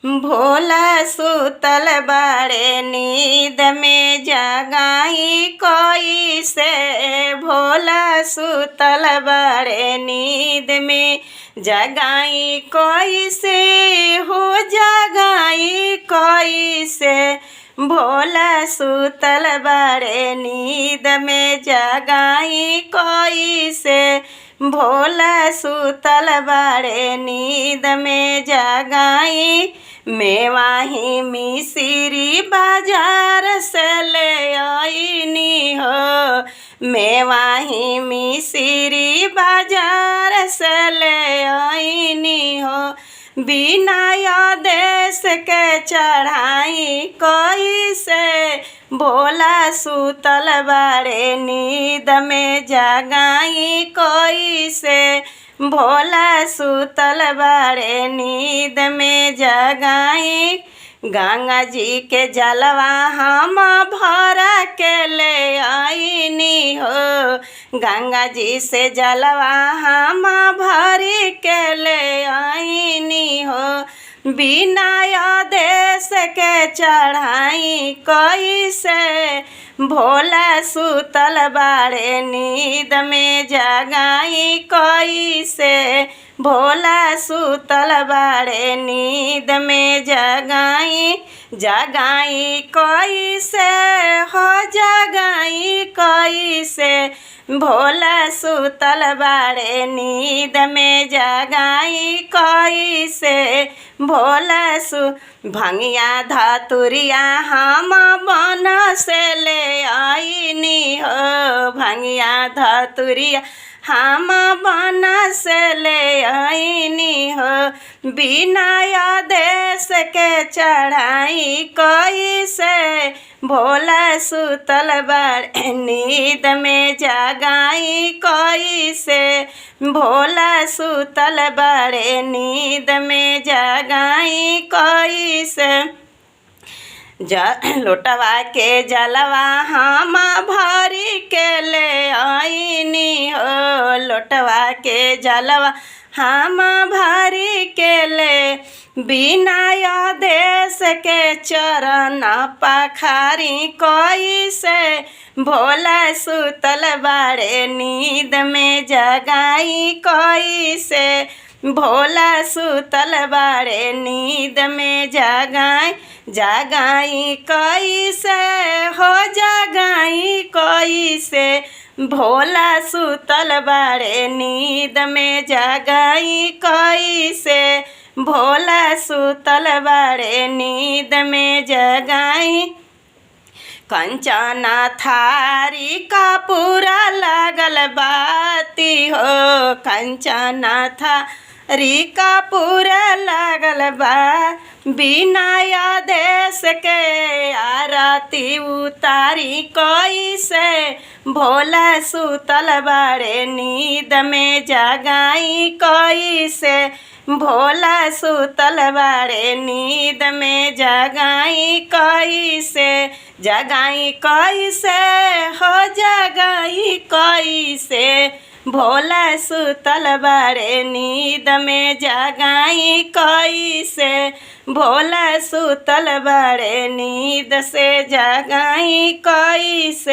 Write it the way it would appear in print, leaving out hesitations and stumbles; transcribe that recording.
भोला सुतल बाड़े नींद में जगाई कोई से। भोला सुतल बाड़े नींद में जगाई कोई से। हो जगाई कोई से। भोला सुतल बाड़े नींद में जगाई कोई से। भोला सुतल बाड़े नींद में जगाई। मेवाही मिसरी बाजार से ले आईनी हो। मेवाही मिसरी बाजार से ले आईनी हो। बिना आदेश के चढ़ाई कोई से। भोला सुतल बाड़े नींद में जगाई कोई से। भोला सुतल बाड़े नींद में जगाई। गंगा जी के जलवा हम भरा के ले आईनी हो। गंगा जी से जलवा हम भरी के ले आईनी हो। बिना आदेश के चढ़ाई कोई से। भोला सुतल बाड़े नींद में जगाई कोई से। भोला सुतल बाड़े नींद में जगाई। जगाई कोई से। हो जगाई कोई से। भोला सुतल बाड़े नींद में जगाई कोई से। भोला भंगिया धतुरिया हम बन से ले आईनी हो। भंगिया धतुरिया हम बन से ले आईनी हो। बिना आदेश के चढ़ाई कोई से। भोला सुतल बाड़े नींद में जगाई कोई से। भोला सुतल बाड़े नींद में जगाई कोई से। लोटवा के जलवा हम भरी के ले आईनी हो। लोटवा के जलवा हम भरी के ले। बिना आदेश के चरण पखारी कोई से। भोला सुतल बाड़े नींद में जगाई कोई से। भोला सुतल बाड़े नींद में जगाई। जगाई कोई से। हो जगाई कोई से। भोला सुतल बाड़े नींद में जगाई कोई से। भोला सुतल बाड़े नींद में जगाई। कंचन थारी कपूरा लागल बाती हो। कंचन थारी कपूरा लागल बा। बिना आदेश के आरती उतारी कोई से। भोला सुतल बाड़े नींद में जगाई कोई से। भोला सुतल बाड़े नींद में जगाई कोई से। जगाई कोई से। हो जगाई कोई से। भोला सुतल बाड़े नींद में जगाई कोई से। भोला सुतल बाड़े नींद से जगाई कोई से।